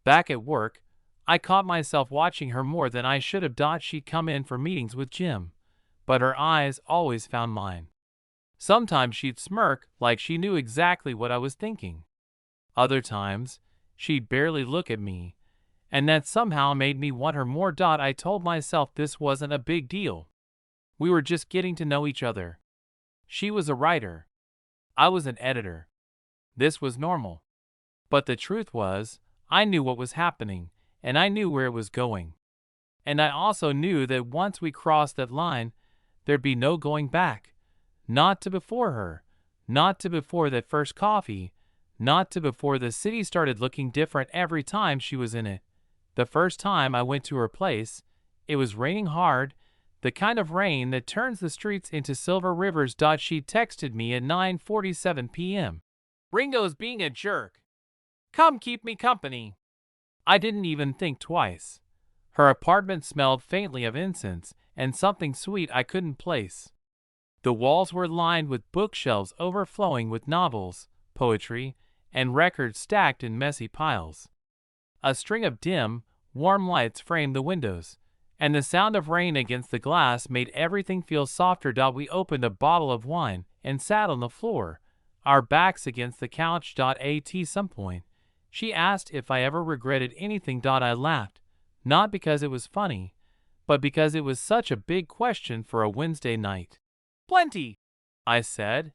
Back at work, I caught myself watching her more than I should have. She'd come in for meetings with Jim, but her eyes always found mine. Sometimes she'd smirk like she knew exactly what I was thinking. Other times, she'd barely look at me, and that somehow made me want her more. I told myself this wasn't a big deal. We were just getting to know each other. She was a writer. I was an editor. This was normal. But the truth was, I knew what was happening, and I knew where it was going. And I also knew that once we crossed that line, there'd be no going back. Not to before her, not to before that first coffee, not to before the city started looking different every time she was in it. The first time I went to her place, it was raining hard, the kind of rain that turns the streets into silver rivers. She texted me at 9:47 p.m. "Ringo's being a jerk. Come keep me company." I didn't even think twice. Her apartment smelled faintly of incense and something sweet I couldn't place. The walls were lined with bookshelves overflowing with novels, poetry, and records stacked in messy piles. A string of dim, warm lights framed the windows, and the sound of rain against the glass made everything feel softer. We opened a bottle of wine and sat on the floor, our backs against the couch. At some point, she asked if I ever regretted anything. I laughed, not because it was funny, but because it was such a big question for a Wednesday night. "Plenty," I said,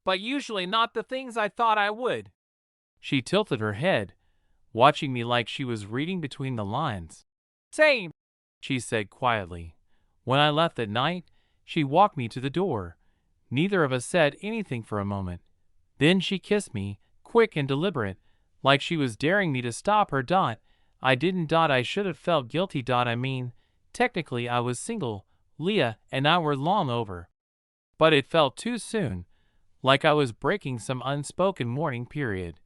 "but usually not the things I thought I would." She tilted her head, watching me like she was reading between the lines. "Same," she said quietly. When I left that night, she walked me to the door. Neither of us said anything for a moment. Then she kissed me, quick and deliberate, like she was daring me to stop her. I didn't. I should have felt guilty. I mean, technically I was single, Leah and I were long over. But it felt too soon, like I was breaking some unspoken mourning period.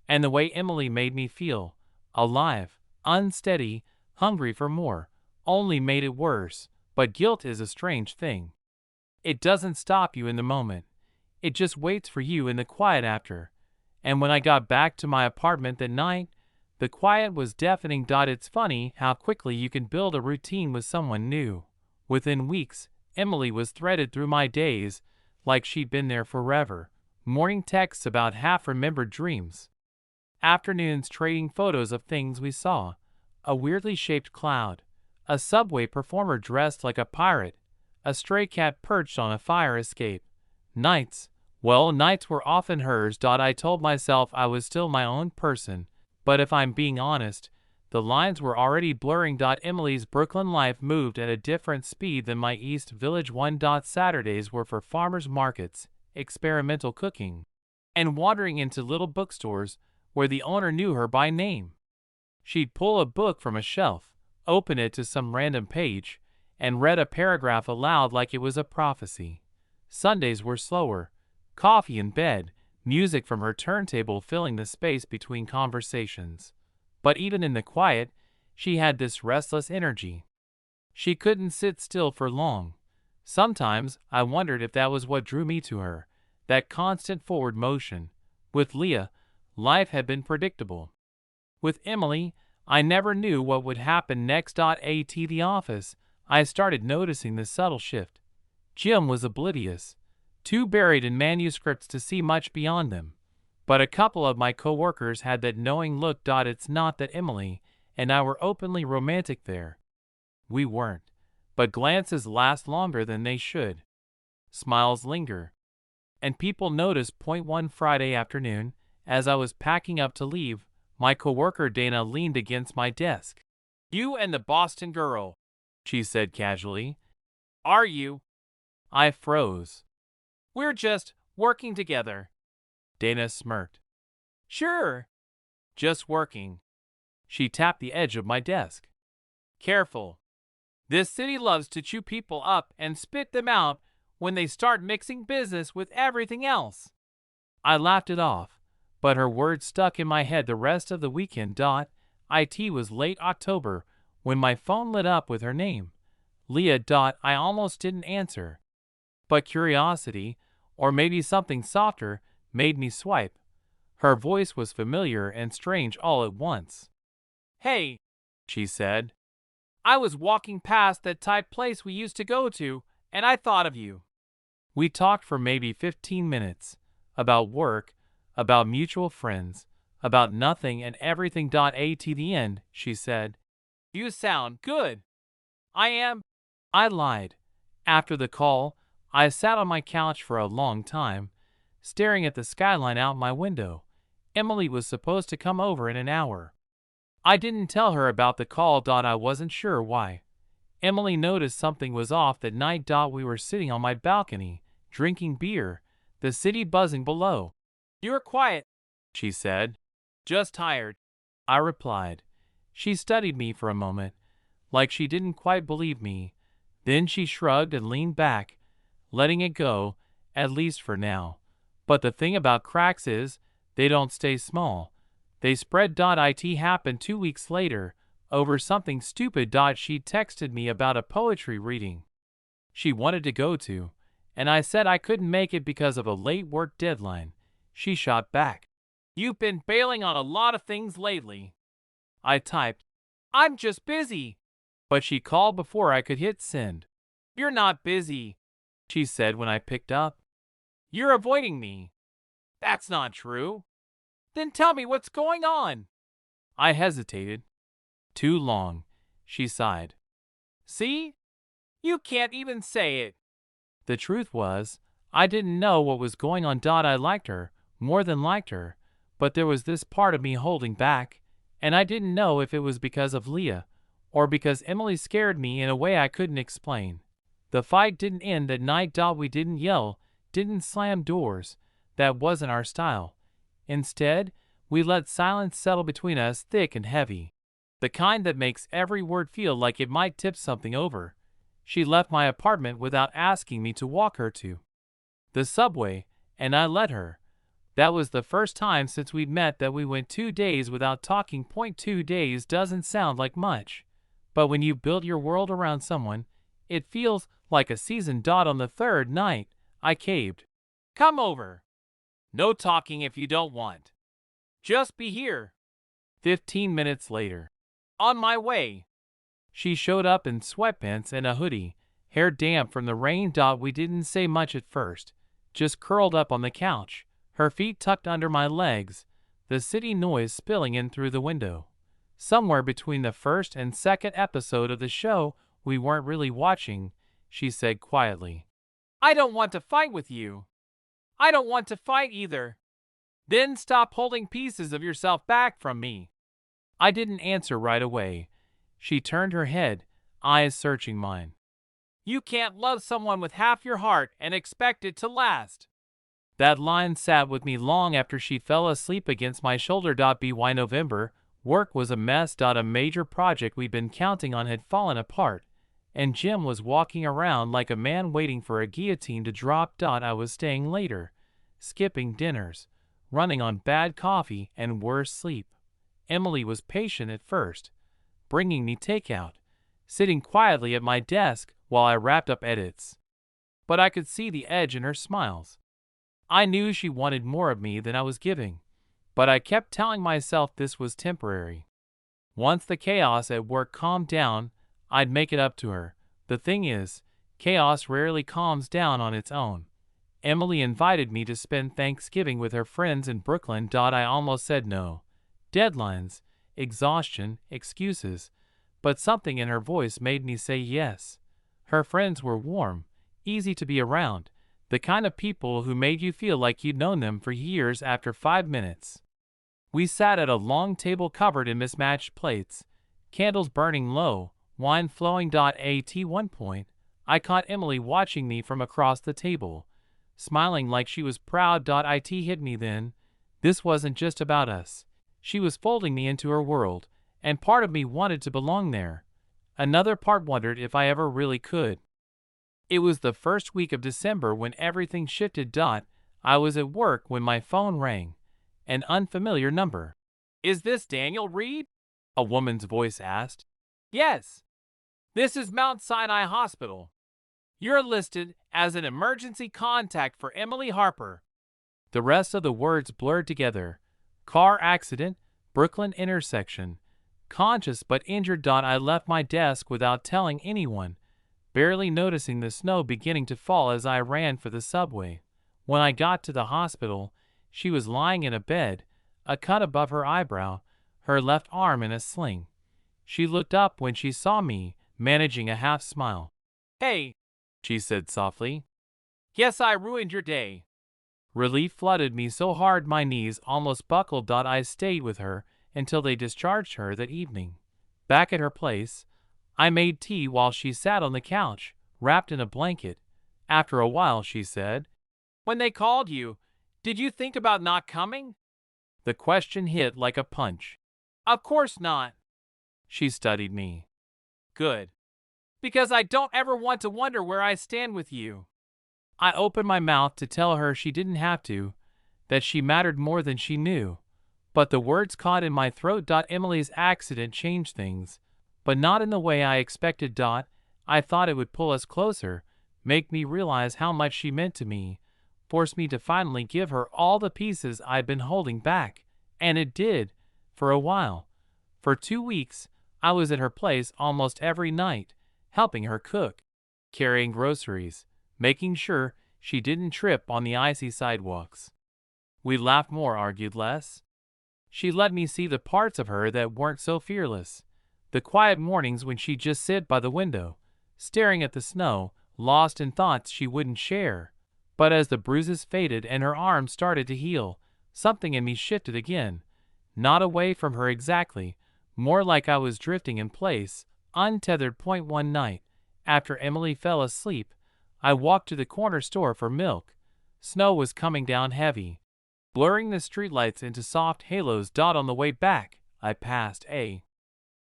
And the way Emily made me feel, alive, unsteady, hungry for more, only made it worse. But guilt is a strange thing. It doesn't stop you in the moment. It just waits for you in the quiet after. And when I got back to my apartment that night, the quiet was deafening. It's funny how quickly you can build a routine with someone new. Within weeks, Emily was threaded through my days like she'd been there forever. Morning texts about half-remembered dreams. Afternoons trading photos of things we saw. A weirdly shaped cloud. A subway performer dressed like a pirate. A stray cat perched on a fire escape. Nights were often hers. I told myself I was still my own person, but if I'm being honest, the lines were already blurring. Emily's Brooklyn life moved at a different speed than my East Village one. Saturdays were for farmers markets, experimental cooking, and wandering into little bookstores where the owner knew her by name. She'd pull a book from a shelf, open it to some random page, and read a paragraph aloud like it was a prophecy. Sundays were slower. Coffee in bed, music from her turntable filling the space between conversations. But even in the quiet, she had this restless energy. She couldn't sit still for long. Sometimes I wondered if that was what drew me to her, that constant forward motion. With Leah, life had been predictable. With Emily, I never knew what would happen next. At the office, I started noticing the subtle shift. Jim was oblivious, too buried in manuscripts to see much beyond them. But a couple of my coworkers had that knowing look. It's not that Emily and I were openly romantic there. We weren't. But glances last longer than they should. Smiles linger. And people notice. One Friday afternoon, as I was packing up to leave, my coworker Dana leaned against my desk. "You and the Boston girl," she said casually. "Are you?" I froze. "We're just working together." Dana smirked. "Sure. Just working." She tapped the edge of my desk. "Careful. This city loves to chew people up and spit them out when they start mixing business with everything else." I laughed it off, but her words stuck in my head the rest of the weekend. It was late October when my phone lit up with her name. Leah. I almost didn't answer. But curiosity, or maybe something softer, made me swipe. Her voice was familiar and strange all at once. Hey, she said. I was walking past that type place we used to go to, and I thought of you. We talked for maybe 15 minutes. About work, about mutual friends, about nothing and everything. At the end, she said, You sound good. I am. I lied. After the call, I sat on my couch for a long time, staring at the skyline out my window. Emily was supposed to come over in an hour. I didn't tell her about the call. I wasn't sure why. Emily noticed something was off that night. We were sitting on my balcony, drinking beer, the city buzzing below. You're quiet, she said. Just tired, I replied. She studied me for a moment, like she didn't quite believe me. Then she shrugged and leaned back, letting it go, at least for now. But the thing about cracks is, they don't stay small. They spread. It happened 2 weeks later, over something stupid. She texted me about a poetry reading she wanted to go to, and I said I couldn't make it because of a late work deadline. She shot back, You've been bailing on a lot of things lately. I typed, I'm just busy. But she called before I could hit send. You're not busy, she said when I picked up. You're avoiding me. That's not true. Then tell me what's going on. I hesitated. Too long, she sighed. See? You can't even say it. The truth was, I didn't know what was going on. I liked her, more than liked her, but there was this part of me holding back, and I didn't know if it was because of Leah, or because Emily scared me in a way I couldn't explain. The fight didn't end that night. We didn't yell, didn't slam doors. That wasn't our style. Instead, we let silence settle between us, thick and heavy. The kind that makes every word feel like it might tip something over. She left my apartment without asking me to walk her to the subway, and I let her. That was the first time since we'd met that we went 2 days without talking. 2 days doesn't sound like much, but when you build your world around someone, it feels like a season. On the third night, I caved. Come over. No talking if you don't want. Just be here. 15 minutes later. On my way. She showed up in sweatpants and a hoodie, hair damp from the rain. We didn't say much at first, just curled up on the couch, her feet tucked under my legs, the city noise spilling in through the window. Somewhere between the first and second episode of the show we weren't really watching, she said quietly, I don't want to fight with you. I don't want to fight either. Then stop holding pieces of yourself back from me. I didn't answer right away. She turned her head, eyes searching mine. You can't love someone with half your heart and expect it to last. That line sat with me long after she fell asleep against my shoulder. By November, work was a mess. A major project we'd been counting on had fallen apart, and Jim was walking around like a man waiting for a guillotine to drop. I was staying later, skipping dinners, running on bad coffee and worse sleep. Emily was patient at first, bringing me takeout, sitting quietly at my desk while I wrapped up edits. But I could see the edge in her smiles. I knew she wanted more of me than I was giving, but I kept telling myself this was temporary. Once the chaos at work calmed down, I'd make it up to her. The thing is, chaos rarely calms down on its own. Emily invited me to spend Thanksgiving with her friends in Brooklyn. I almost said no. Deadlines, exhaustion, excuses, but something in her voice made me say yes. Her friends were warm, easy to be around, the kind of people who made you feel like you'd known them for years after 5 minutes. We sat at a long table covered in mismatched plates, candles burning low, wine flowing. At one point, I caught Emily watching me from across the table, smiling like she was proud. It hit me then. This wasn't just about us. She was folding me into her world, and part of me wanted to belong there. Another part wondered if I ever really could. It was the first week of December when everything shifted. I was at work when my phone rang. An unfamiliar number. Is this Daniel Reed? A woman's voice asked. Yes. This is Mount Sinai Hospital. You're listed as an emergency contact for Emily Harper. The rest of the words blurred together. Car accident, Brooklyn intersection. Conscious but injured. I left my desk without telling anyone, barely noticing the snow beginning to fall as I ran for the subway. When I got to the hospital, she was lying in a bed, a cut above her eyebrow, her left arm in a sling. She looked up when she saw me, managing a half smile. "Hey," she said softly. "Guess I ruined your day." Relief flooded me so hard my knees almost buckled. I stayed with her until they discharged her that evening. Back at her place, I made tea while she sat on the couch, wrapped in a blanket. After a while, she said, "When they called you, did you think about not coming?" The question hit like a punch. "Of course not." She studied me. "Good. Because I don't ever want to wonder where I stand with you." I opened my mouth to tell her she didn't have to, that she mattered more than she knew. But the words caught in my throat. Emily's accident changed things, but not in the way I expected. I thought it would pull us closer, make me realize how much she meant to me, force me to finally give her all the pieces I'd been holding back. And it did, for a while. For 2 weeks, I was at her place almost every night, helping her cook, carrying groceries, making sure she didn't trip on the icy sidewalks. We laughed more, argued less. She let me see the parts of her that weren't so fearless. The quiet mornings when she'd just sit by the window, staring at the snow, lost in thoughts she wouldn't share. But as the bruises faded and her arm started to heal, something in me shifted again. Not away from her exactly, more like I was drifting in place, untethered. One night, after Emily fell asleep, I walked to the corner store for milk. Snow was coming down heavy, blurring the streetlights into soft halos. On the way back, I passed a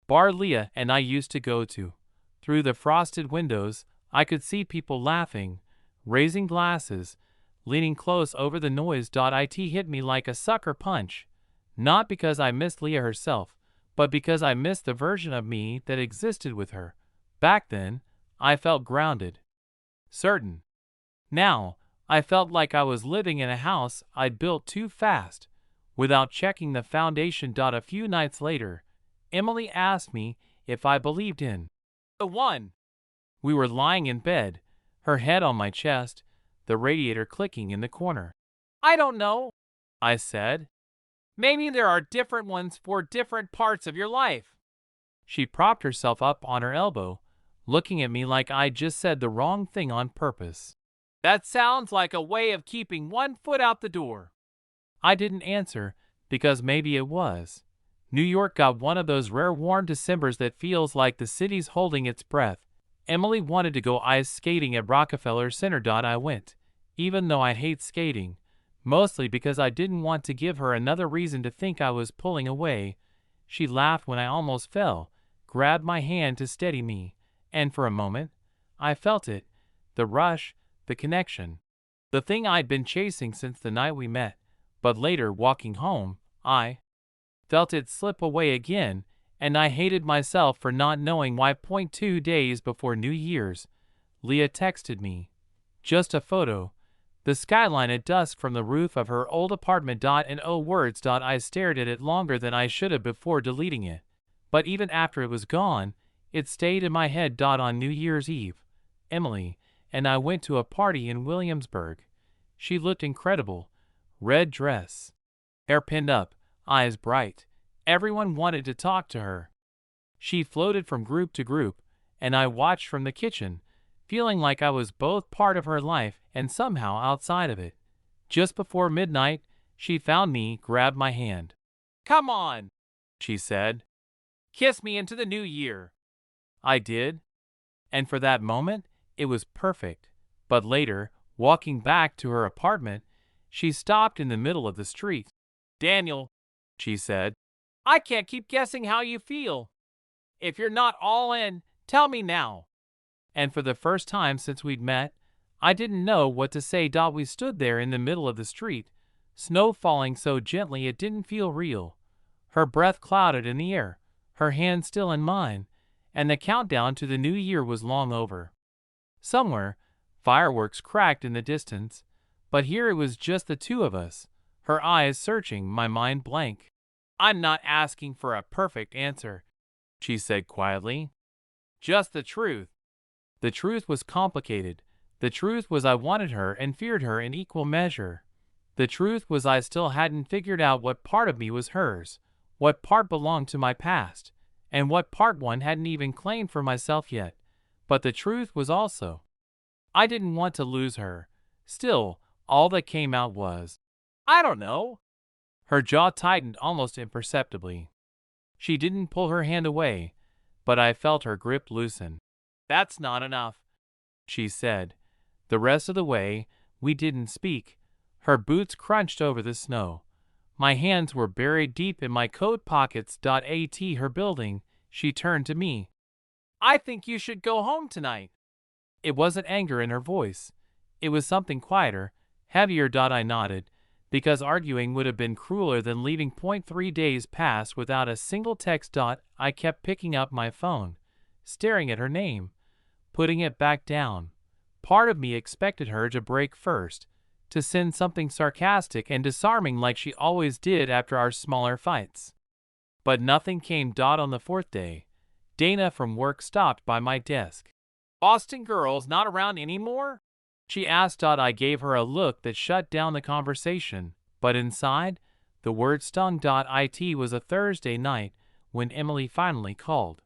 bar Leah and I used to go to. Through the frosted windows, I could see people laughing, raising glasses, leaning close over the noise. It hit me like a sucker punch, not because I missed Leah herself, but because I missed the version of me that existed with her. Back then, I felt grounded, certain. Now, I felt like I was living in a house I'd built too fast, without checking the foundation. A few nights later, Emily asked me if I believed in the one. We were lying in bed, her head on my chest, the radiator clicking in the corner. "I don't know," I said. "Maybe there are different ones for different parts of your life." She propped herself up on her elbow, looking at me like I'd just said the wrong thing on purpose. "That sounds like a way of keeping one foot out the door." I didn't answer, because maybe it was. New York got one of those rare warm Decembers that feels like the city's holding its breath. Emily wanted to go ice skating at Rockefeller Center. I went, even though I hate skating, mostly because I didn't want to give her another reason to think I was pulling away. She laughed when I almost fell, grabbed my hand to steady me, and for a moment, I felt it, the rush, the connection, the thing I'd been chasing since the night we met. But later, walking home, I felt it slip away again, and I hated myself for not knowing why. 2 days before New Year's, Leah texted me. Just a photo, the skyline at dusk from the roof of her old apartment. And oh words. I stared at it longer than I should have before deleting it. But even after it was gone, it stayed in my head. On New Year's Eve, Emily and I went to a party in Williamsburg. She looked incredible. Red dress, hair pinned up, eyes bright. Everyone wanted to talk to her. She floated from group to group, and I watched from the kitchen, feeling like I was both part of her life and somehow outside of it. Just before midnight, she found me, grabbed my hand. "Come on," she said. "Kiss me into the new year." I did, and for that moment, it was perfect. But later, walking back to her apartment, she stopped in the middle of the street. "Daniel," she said, "I can't keep guessing how you feel. If you're not all in, tell me now." And for the first time since we'd met, I didn't know what to say. We stood there in the middle of the street, snow falling so gently it didn't feel real. Her breath clouded in the air, her hand still in mine, and the countdown to the new year was long over. Somewhere, fireworks cracked in the distance, but here it was just the two of us, her eyes searching, my mind blank. "I'm not asking for a perfect answer," she said quietly. Just the truth. The truth was complicated. The truth was I wanted her and feared her in equal measure. The truth was I still hadn't figured out what part of me was hers, what part belonged to my past, and what part one hadn't even claimed for myself yet. But the truth was also, I didn't want to lose her. Still, all that came out was, I don't know. Her jaw tightened almost imperceptibly. She didn't pull her hand away, but I felt her grip loosen. That's not enough, she said. The rest of the way, we didn't speak. Her boots crunched over the snow. My hands were buried deep in my coat pockets. At her building, she turned to me. I think you should go home tonight. It wasn't anger in her voice. It was something quieter, heavier. I nodded, because arguing would have been crueler than leaving. 3 days passed without a single text. I kept picking up my phone, staring at her name, putting it back down. Part of me expected her to break first, to send something sarcastic and disarming like she always did after our smaller fights. But nothing came. On the 4th day, Dana from work stopped by my desk. Boston girl's not around anymore? She asked. I gave her a look that shut down the conversation, but inside, the word stung. It was a Thursday night when Emily finally called.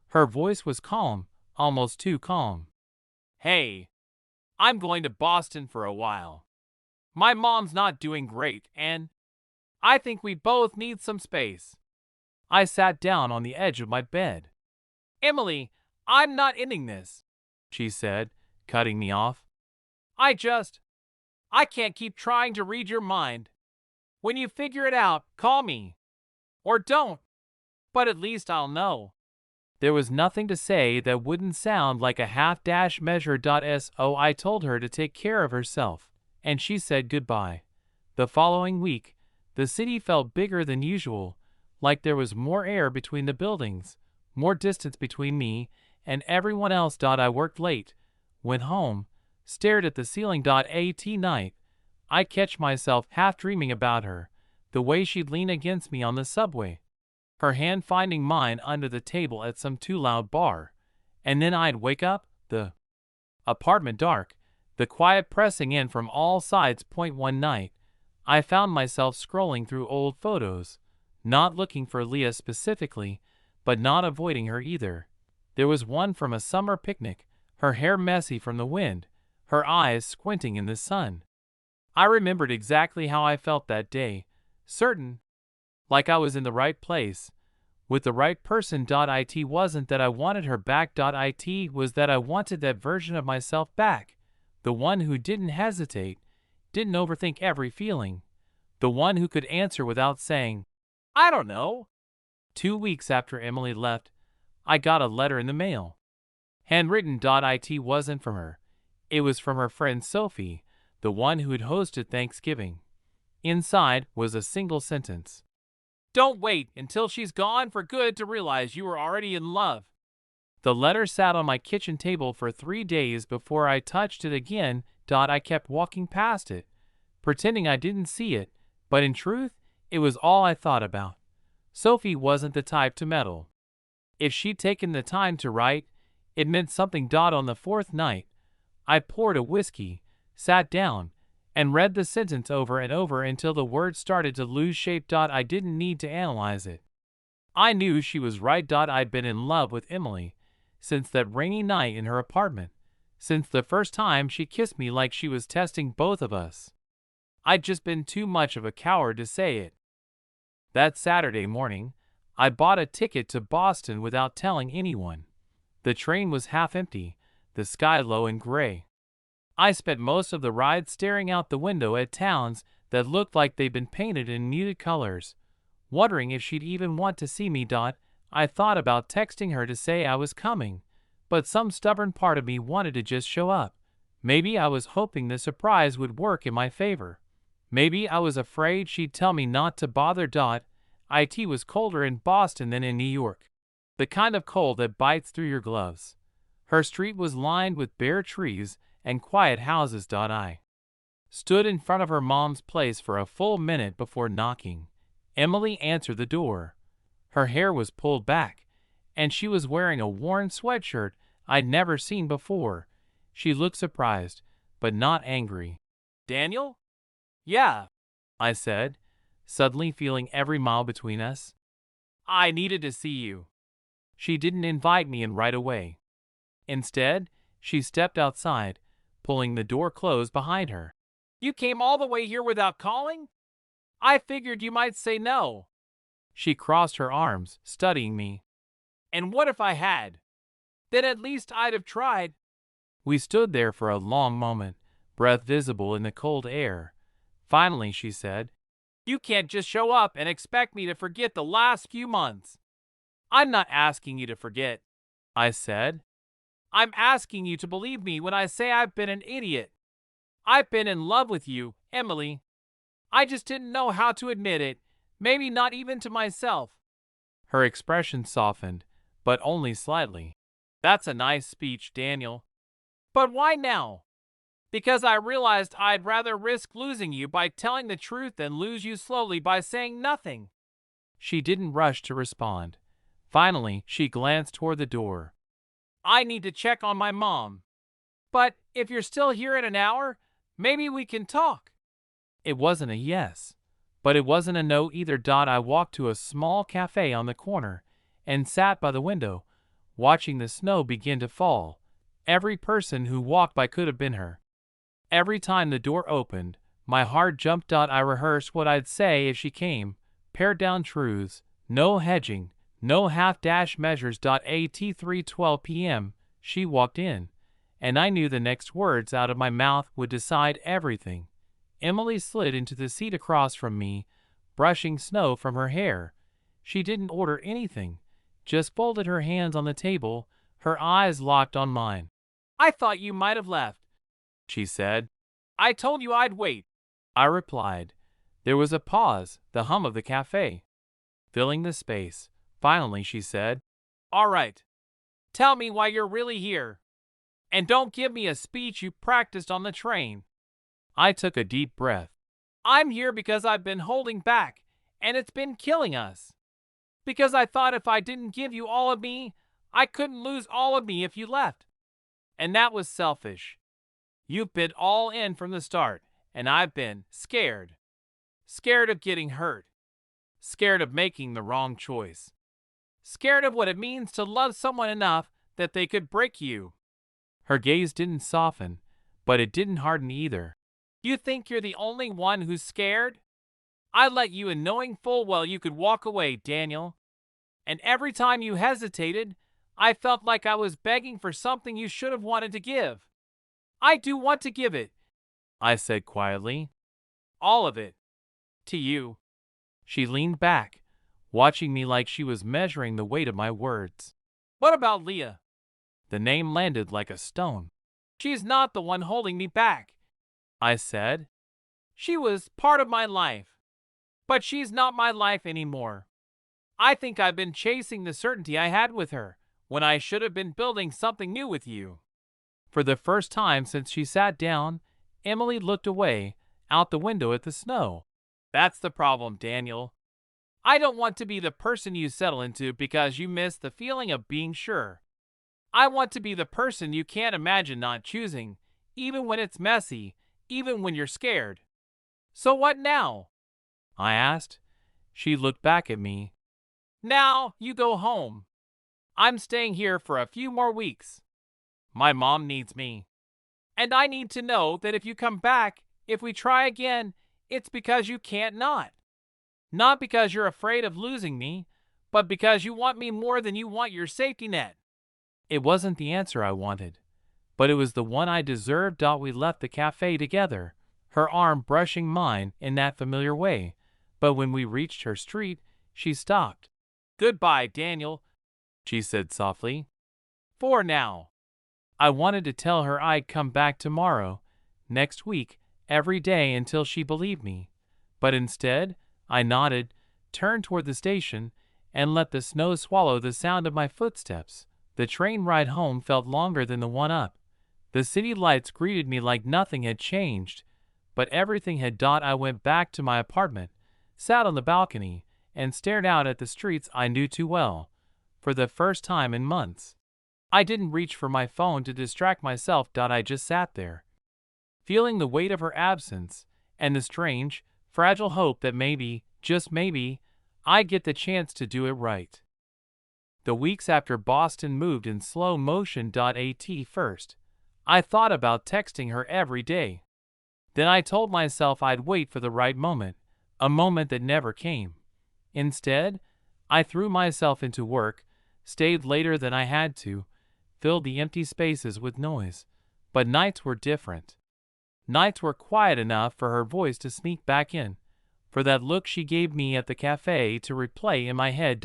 Her voice was calm, almost too calm. Hey, I'm going to Boston for a while. My mom's not doing great, and I think we both need some space. I sat down on the edge of my bed. Emily, I'm not ending this, she said, cutting me off. I can't keep trying to read your mind. When you figure it out, call me. Or don't. But at least I'll know. There was nothing to say that wouldn't sound like a half-dash measure. So I told her to take care of herself, and she said goodbye. The following week, the city felt bigger than usual, like there was more air between the buildings, more distance between me and everyone else. I worked late, went home, stared at the ceiling. At night, I catch myself half dreaming about her, the way she'd lean against me on the subway, her hand finding mine under the table at some too loud bar, and then I'd wake up, the apartment dark, the quiet pressing in from all sides. One night, I found myself scrolling through old photos, not looking for Leah specifically, but not avoiding her either. There was one from a summer picnic, her hair messy from the wind, her eyes squinting in the sun. I remembered exactly how I felt that day, certain, like I was in the right place, with the right person. It wasn't that I wanted her back. It was that I wanted that version of myself back, the one who didn't hesitate, didn't overthink every feeling, the one who could answer without saying, I don't know. 2 weeks after Emily left, I got a letter in the mail. Handwritten. It wasn't from her. It was from her friend Sophie, the one who had hosted Thanksgiving. Inside was a single sentence. Don't wait until she's gone for good to realize you were already in love. The letter sat on my kitchen table for 3 days before I touched it again. I kept walking past it, pretending I didn't see it, but in truth, it was all I thought about. Sophie wasn't the type to meddle. If she'd taken the time to write, it meant something. On the 4th night, I poured a whiskey, sat down, and read the sentence over and over until the words started to lose shape. I didn't need to analyze it. I knew she was right. I'd been in love with Emily since that rainy night in her apartment, since the first time she kissed me like she was testing both of us. I'd just been too much of a coward to say it. That Saturday morning, I bought a ticket to Boston without telling anyone. The train was half empty, the sky low and gray. I spent most of the ride staring out the window at towns that looked like they'd been painted in muted colors, wondering if she'd even want to see me. I thought about texting her to say I was coming, but some stubborn part of me wanted to just show up. Maybe I was hoping the surprise would work in my favor. Maybe I was afraid she'd tell me not to bother. It was colder in Boston than in New York, the kind of cold that bites through your gloves. Her street was lined with bare trees and quiet houses. I stood in front of her mom's place for a full minute before knocking. Emily answered the door. Her hair was pulled back, and she was wearing a worn sweatshirt I'd never seen before. She looked surprised, but not angry. "Daniel?" "Yeah," I said, suddenly feeling every mile between us. "I needed to see you." She didn't invite me in right away. Instead, she stepped outside, pulling the door closed behind her. "You came all the way here without calling? I figured you might say no." She crossed her arms, studying me. "And what if I had? Then at least I'd have tried." We stood there for a long moment, breath visible in the cold air. Finally, she said, "You can't just show up and expect me to forget the last few months." "I'm not asking you to forget," I said. "I'm asking you to believe me when I say I've been an idiot. I've been in love with you, Emily. I just didn't know how to admit it, maybe not even to myself." Her expression softened, but only slightly. "That's a nice speech, Daniel. But why now?" "Because I realized I'd rather risk losing you by telling the truth than lose you slowly by saying nothing." She didn't rush to respond. Finally, she glanced toward the door. "I need to check on my mom. But if you're still here in an hour, maybe we can talk." It wasn't a yes, but it wasn't a no either. I walked to a small cafe on the corner and sat by the window, watching the snow begin to fall. Every person who walked by could have been her. Every time the door opened, my heart jumped. I rehearsed what I'd say if she came. Pared down truths, no hedging, no half-dash measures. At 3:12 p.m., she walked in, and I knew the next words out of my mouth would decide everything. Emily slid into the seat across from me, brushing snow from her hair. She didn't order anything, just folded her hands on the table, her eyes locked on mine. "I thought you might have left," she said. "I told you I'd wait," I replied. There was a pause, the hum of the cafe filling the space. Finally, she said, "All right. Tell me why you're really here. And don't give me a speech you practiced on the train." I took a deep breath. "I'm here because I've been holding back, and it's been killing us. Because I thought if I didn't give you all of me, I couldn't lose all of me if you left. And that was selfish. You've been all in from the start, and I've been scared. Scared of getting hurt. Scared of making the wrong choice. Scared of what it means to love someone enough that they could break you." Her gaze didn't soften, but it didn't harden either. "You think you're the only one who's scared? I let you in knowing full well you could walk away, Daniel. And every time you hesitated, I felt like I was begging for something you should have wanted to give. I do want to give it," I said quietly. "All of it. To you." She leaned back, watching me like she was measuring the weight of my words. "What about Leah?" The name landed like a stone. "She's not the one holding me back," I said. "She was part of my life. But she's not my life anymore. I think I've been chasing the certainty I had with her, when I should have been building something new with you." For the first time since she sat down, Emily looked away, out the window at the snow. "That's the problem, Daniel. I don't want to be the person you settle into because you miss the feeling of being sure. I want to be the person you can't imagine not choosing, even when it's messy, even when you're scared." "So what now?" I asked. She looked back at me. "Now you go home. I'm staying here for a few more weeks. My mom needs me. And I need to know that if you come back, if we try again, it's because you can't not. Not because you're afraid of losing me, but because you want me more than you want your safety net." It wasn't the answer I wanted, but it was the one I deserved. We left the cafe together, her arm brushing mine in that familiar way. But when we reached her street, she stopped. "Goodbye, Daniel," she said softly. "For now." I wanted to tell her I'd come back tomorrow, next week, every day until she believed me. But instead, I nodded, turned toward the station, and let the snow swallow the sound of my footsteps. The train ride home felt longer than the one up. The city lights greeted me like nothing had changed, but everything had. I went back to my apartment, sat on the balcony, and stared out at the streets I knew too well. for the first time in months. I didn't reach for my phone to distract myself. I just sat there, feeling the weight of her absence and the strange, fragile hope that maybe, just maybe, I get the chance to do it right. The weeks after Boston moved in slow motion. At first, I thought about texting her every day. Then I told myself I'd wait for the right moment, a moment that never came. Instead, I threw myself into work, stayed later than I had to, filled the empty spaces with noise. But nights were different. Nights were quiet enough for her voice to sneak back in, for that look she gave me at the cafe to replay in my head.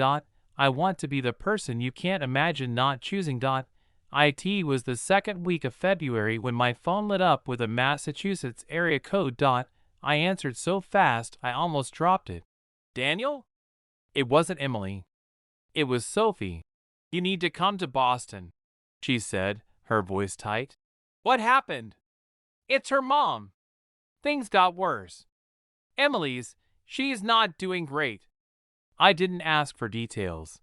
I want to be the person you can't imagine not choosing. It was the second week of February when my phone lit up with a Massachusetts area code. I answered so fast I almost dropped it. Daniel? It wasn't Emily. It was Sophie. You need to come to Boston, she said, her voice tight. What happened? It's her mom. Things got worse. She's not doing great. I didn't ask for details.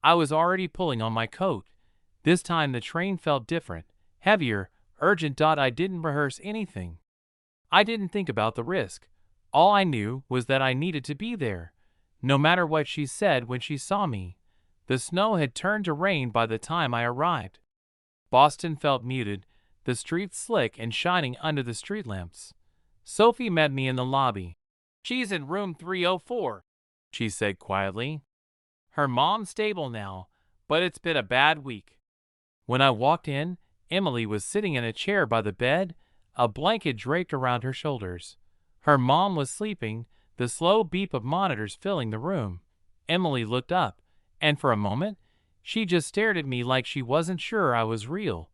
I was already pulling on my coat. This time the train felt different, heavier, urgent. I didn't rehearse anything. I didn't think about the risk. All I knew was that I needed to be there, no matter what she said when she saw me. The snow had turned to rain by the time I arrived. Boston felt muted, the streets slick and shining under the street lamps. Sophie met me in the lobby. She's in room 304, she said quietly. Her mom's stable now, but it's been a bad week. When I walked in, Emily was sitting in a chair by the bed, a blanket draped around her shoulders. Her mom was sleeping, the slow beep of monitors filling the room. Emily looked up, and for a moment, she just stared at me like she wasn't sure I was real.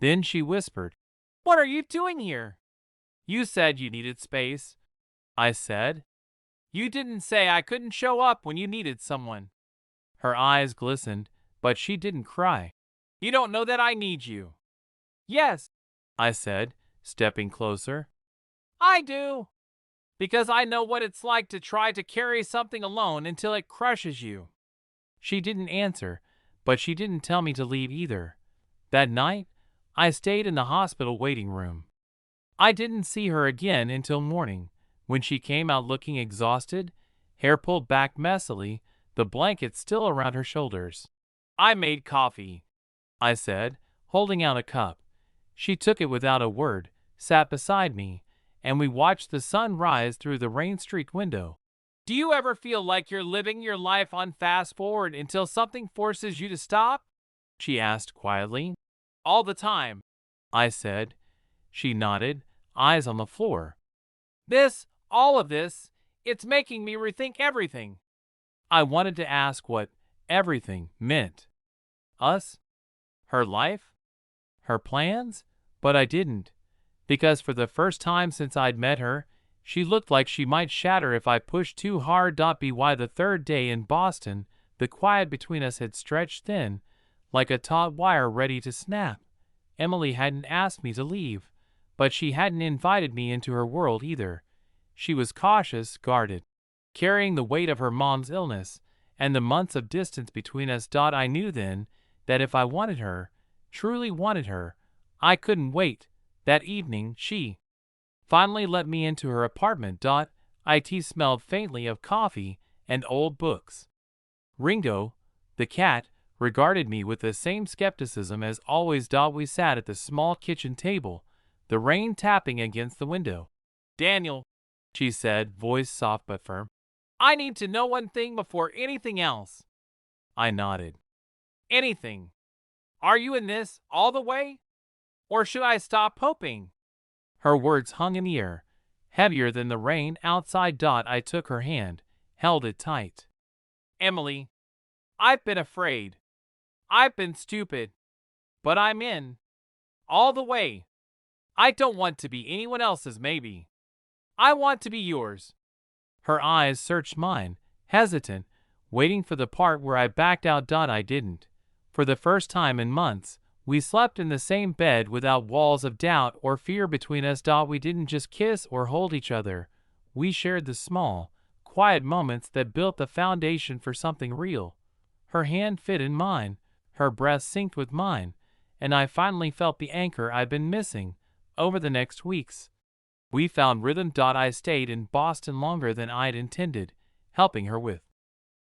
Then she whispered, "What are you doing here?" "You said you needed space," I said. "You didn't say I couldn't show up when you needed someone." Her eyes glistened, but she didn't cry. "You don't know that I need you." "Yes," I said, stepping closer. "I do. Because I know what it's like to try to carry something alone until it crushes you." She didn't answer, but she didn't tell me to leave either. That night, I stayed in the hospital waiting room. I didn't see her again until morning, when she came out looking exhausted, hair pulled back messily, the blanket still around her shoulders. "I made coffee," I said, holding out a cup. She took it without a word, sat beside me, and we watched the sun rise through the rain-streaked window. "Do you ever feel like you're living your life on fast forward until something forces you to stop?" she asked quietly. "All the time," I said. She nodded, eyes on the floor. All of this, it's making me rethink everything." I wanted to ask what everything meant. Us? Her life? Her plans? But I didn't, because for the first time since I'd met her, she looked like she might shatter if I pushed too hard. By the third day in Boston, the quiet between us had stretched thin, like a taut wire ready to snap. Emily hadn't asked me to leave, but she hadn't invited me into her world either. She was cautious, guarded, carrying the weight of her mom's illness and the months of distance between us. I knew then that if I wanted her, truly wanted her, I couldn't wait. That evening, she finally let me into her apartment. It smelled faintly of coffee and old books. Ringo, the cat, regarded me with the same skepticism as always. We sat at the small kitchen table, the rain tapping against the window. "Daniel," she said, voice soft but firm, "I need to know one thing before anything else." I nodded. "Anything. Are you in this all the way? Or should I stop hoping?" Her words hung in the air, heavier than the rain outside. I took her hand, held it tight. "Emily, I've been afraid. I've been stupid. But I'm in. All the way. I don't want to be anyone else's maybe. I want to be yours." Her eyes searched mine, hesitant, waiting for the part where I backed out. I didn't. For the first time in months, we slept in the same bed without walls of doubt or fear between us. We didn't just kiss or hold each other. We shared the small, quiet moments that built the foundation for something real. Her hand fit in mine, her breath synced with mine, and I finally felt the anchor I'd been missing. Over the next weeks, we found rhythm. I stayed in Boston longer than I'd intended, helping her with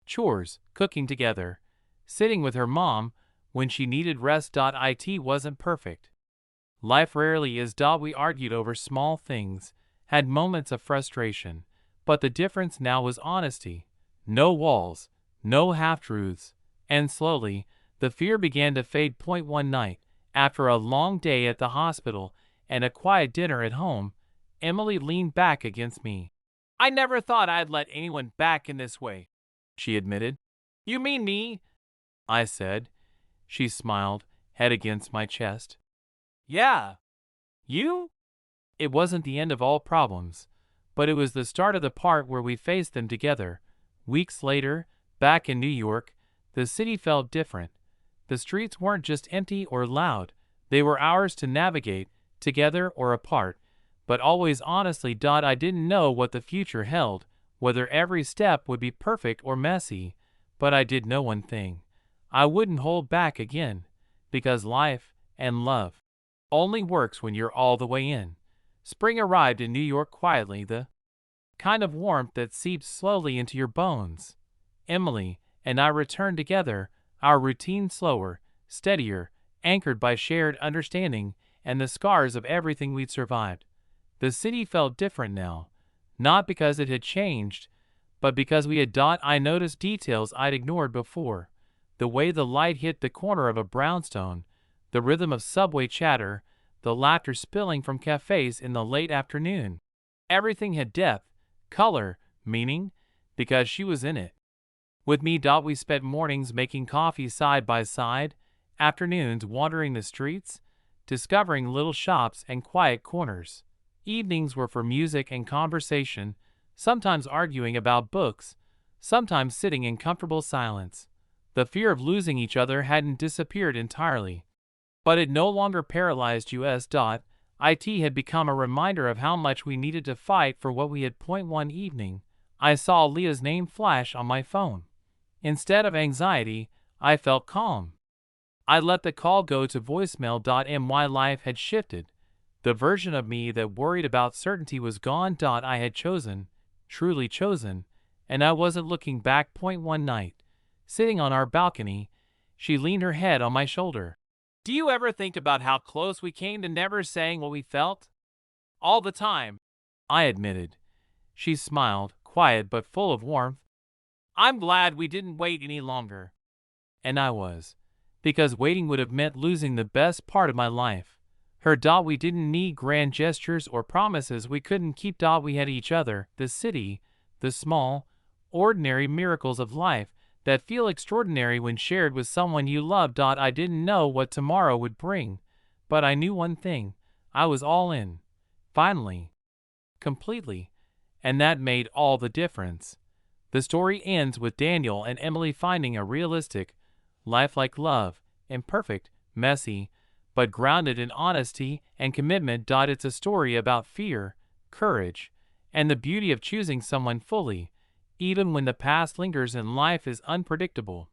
chores, cooking together, sitting with her mom when she needed rest. It wasn't perfect. Life rarely is. We argued over small things, had moments of frustration, but the difference now was honesty. No walls, no half-truths, and slowly, the fear began to fade. One night, after a long day at the hospital and a quiet dinner at home, Emily leaned back against me. "I never thought I'd let anyone back in this way," she admitted. "You mean me?" I said. She smiled, head against my chest. "Yeah. You?" It wasn't the end of all problems, but it was the start of the part where we faced them together. Weeks later, back in New York, the city felt different. The streets weren't just empty or loud, they were ours to navigate, together or apart, but always honestly. I didn't know what the future held, whether every step would be perfect or messy, but I did know one thing. I wouldn't hold back again, because life and love only works when you're all the way in. Spring arrived in New York quietly, the kind of warmth that seeps slowly into your bones. Emily and I returned together, our routine slower, steadier, anchored by shared understanding and the scars of everything we'd survived. The city felt different now, not because it had changed, but because we had. I noticed details I'd ignored before. The way the light hit the corner of a brownstone, the rhythm of subway chatter, the laughter spilling from cafes in the late afternoon. Everything had depth, color, meaning, because she was in it. With me. We spent mornings making coffee side by side, afternoons wandering the streets, discovering little shops and quiet corners. Evenings were for music and conversation, sometimes arguing about books, sometimes sitting in comfortable silence. The fear of losing each other hadn't disappeared entirely, but it no longer paralyzed us. It had become a reminder of how much we needed to fight for what we had. One evening, I saw Leah's name flash on my phone. Instead of anxiety, I felt calm. I let the call go to voicemail. My life had shifted. The version of me that worried about certainty was gone. I had chosen, truly chosen, and I wasn't looking back. One night, sitting on our balcony, she leaned her head on my shoulder. "Do you ever think about how close we came to never saying what we felt?" "All the time," I admitted. She smiled, quiet but full of warmth. "I'm glad we didn't wait any longer." And I was, because waiting would have meant losing the best part of my life. Her. We didn't need grand gestures or promises we couldn't keep. We had each other, the city, the small, ordinary miracles of life that feel extraordinary when shared with someone you love. I didn't know what tomorrow would bring, but I knew one thing. I was all in. Finally. Completely. And that made all the difference. The story ends with Daniel and Emily finding a realistic, lifelike love, imperfect, messy, but grounded in honesty and commitment. It's a story about fear, courage, and the beauty of choosing someone fully, even when the past lingers and life is unpredictable.